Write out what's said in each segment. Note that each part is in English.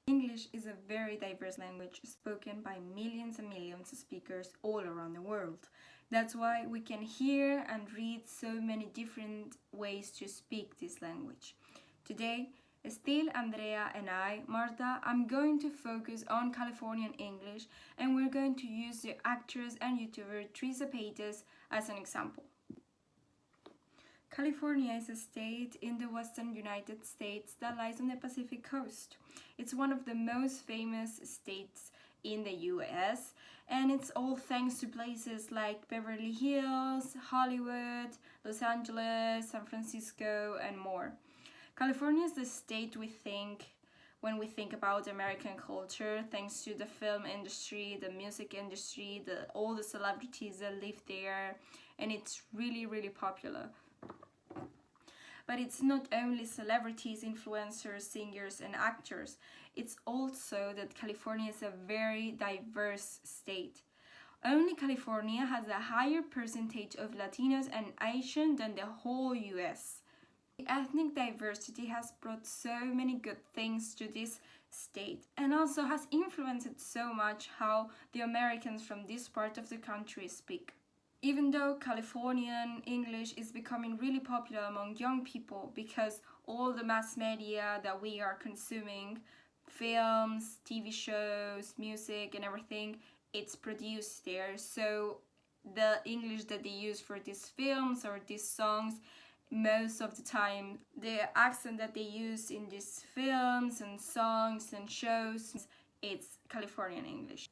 English is a very diverse language spoken by millions and millions of speakers all around the world. That's why we can hear and read so many different ways to speak this language. Today, Estelle, Andrea and I, Marta, I'm going to focus on Californian English, and we're going to use the actress and YouTuber Teresa Paytas as an example. California is a state in the western United States that lies on the Pacific coast. It's one of the most famous states in the US, and it's all thanks to places like Beverly Hills, Hollywood, Los Angeles, San Francisco, and more. California is the state we think when we think about American culture, thanks to the film industry, the music industry, all the celebrities that live there, and it's really, really popular. But it's not only celebrities, influencers, singers, and actors. It's also that California is a very diverse state. Only California has a higher percentage of Latinos and Asian than the whole US. The ethnic diversity has brought so many good things to this state, and also has influenced so much how the Americans from this part of the country speak. Even though Californian English is becoming really popular among young people because all the mass media that we are consuming, films, TV shows, music and everything, it's produced there. So the English that they use for these films or these songs, most of the time, the accent that they use in these films and songs and shows, it's Californian English.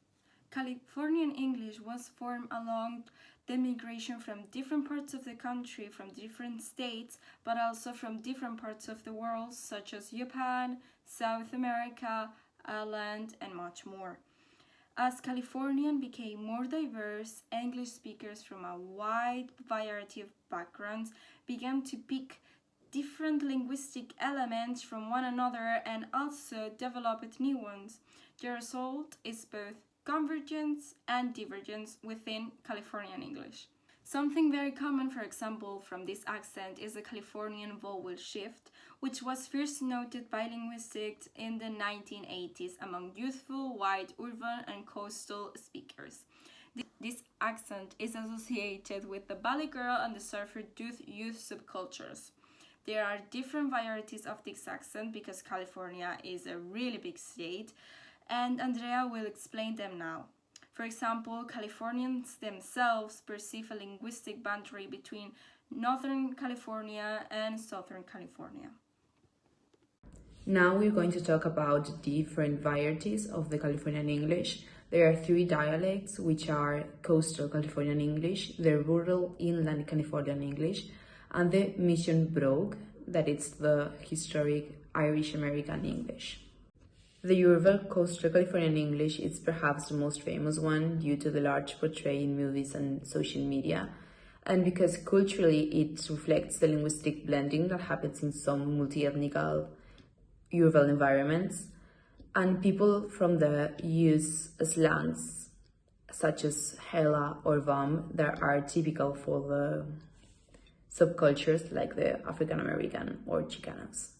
Californian English was formed along the migration from different parts of the country, from different states, but also from different parts of the world, such as Japan, South America, Ireland, and much more. As Californian became more diverse, English speakers from a wide variety of backgrounds began to pick different linguistic elements from one another and also developed new ones. The result is both convergence and divergence within Californian English. Something very common, for example, from this accent is the Californian vowel shift, which was first noted by linguists in the 1980s among youthful, white, urban, and coastal speakers. This accent is associated with the Valley Girl and the Surfer youth subcultures. There are different varieties of this accent because California is a really big state, and Andrea will explain them now. For example, Californians themselves perceive a linguistic boundary between Northern California and Southern California. Now we're going to talk about different varieties of the Californian English. There are 3 dialects, which are Coastal Californian English, the Rural Inland Californian English, and the Mission Brogue, that is the historic Irish American English. The urban Coastal Californian English is perhaps the most famous one due to the large portrayal in movies and social media, and because culturally it reflects the linguistic blending that happens in some multi-ethnical urban environments, and people from there use slangs such as hella or vam that are typical for the subcultures like the African American or Chicanos.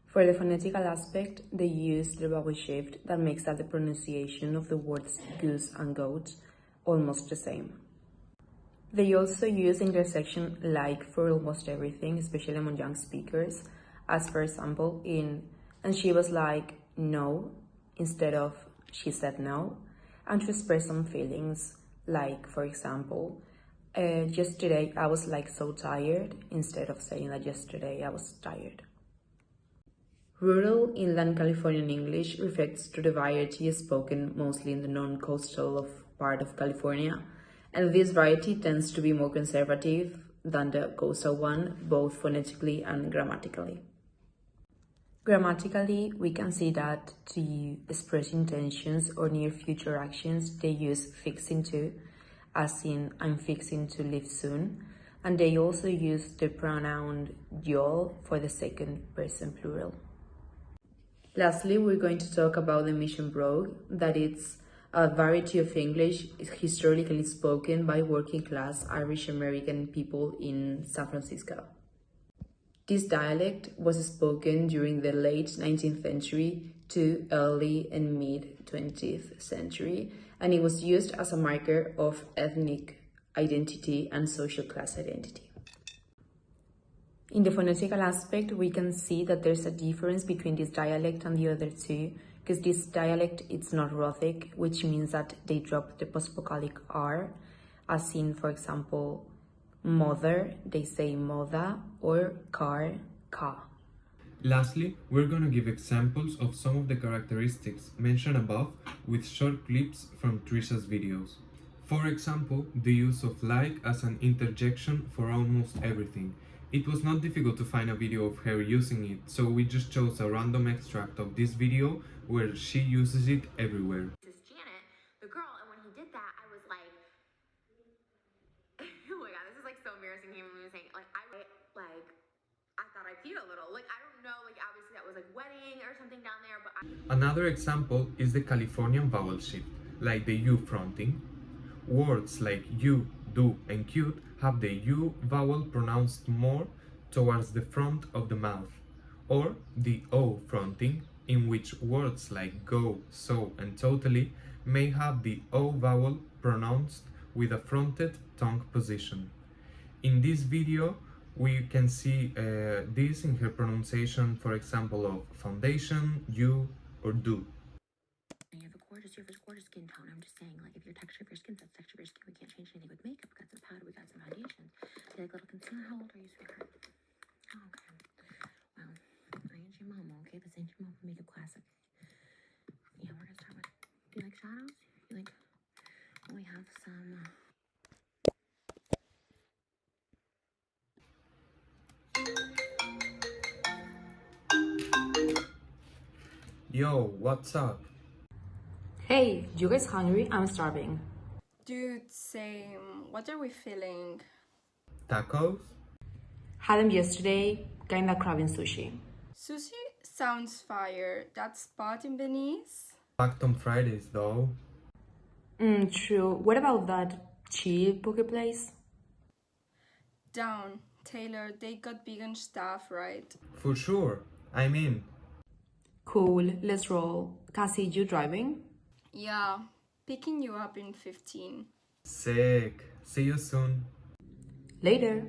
For the phonetical aspect, they use the vowel shift that makes the pronunciation of the words goose and goat almost the same. They also use intersection like for almost everything, especially among young speakers, as for example in "and she was like no" instead of "she said no," and to express some feelings like, for example, yesterday I was like so tired instead of saying that yesterday I was tired. Rural Inland Californian English reflects to the variety spoken mostly in the non-coastal part of California, and this variety tends to be more conservative than the coastal one, both phonetically and grammatically. Grammatically, we can see that to express intentions or near future actions, they use fixing to, as in I'm fixing to leave soon, and they also use the pronoun y'all for the second person plural. Lastly, we're going to talk about the Mission Brogue, that it's a variety of English historically spoken by working class Irish American people in San Francisco. This dialect was spoken during the late 19th century to early and mid 20th century, and it was used as a marker of ethnic identity and social class identity. In the phonetical aspect, we can see that there's a difference between this dialect and the other two, because this dialect it's not rhotic, which means that they drop the postvocalic R, as in, for example, mother, they say moda, or car, ka. Lastly, we're going to give examples of some of the characteristics mentioned above with short clips from Trisha's videos. For example, the use of like as an interjection for almost everything. It was not difficult to find a video of her using it, so we just chose a random extract of this video where she uses it everywhere. This is Janet, the girl, and when he did that, I was like, oh my god, this is like so embarrassing to me saying, like, I thought I peed a little. Like, I don't know, like, obviously that was like wedding or something down there, but Another example is the Californian vowel shift, like the U fronting. Words like you, do, and cute have the U vowel pronounced more towards the front of the mouth, or the O fronting, in which words like go, so, and totally may have the O vowel pronounced with a fronted tongue position. In this video, we can see this in her pronunciation, for example, of foundation, you, or do. you have a gorgeous skin tone. I'm just saying, like, if your texture of your skin, that's texture of your skin. We can't change anything with makeup. We got some powder, we got some foundation. Do you like little concealer? How old are you, sweetheart? Oh, okay. Well, I ain't your mama, okay? This ain't your mama makeup class, okay? Yeah, we're gonna start with, do you like shadows? You like, we have some, Yo, what's up? Hey, you guys hungry? I'm starving. Dude, same. What are we feeling? Tacos? Had them yesterday, kinda craving sushi. Sushi sounds fire. That spot in Venice? Packed on Fridays though. True. What about that chill poke place? Down. Taylor, they got vegan stuff, right? For sure. I'm in. Cool, let's roll. Cassie, you driving? Yeah, picking you up in 15. Sick. See you soon. Later.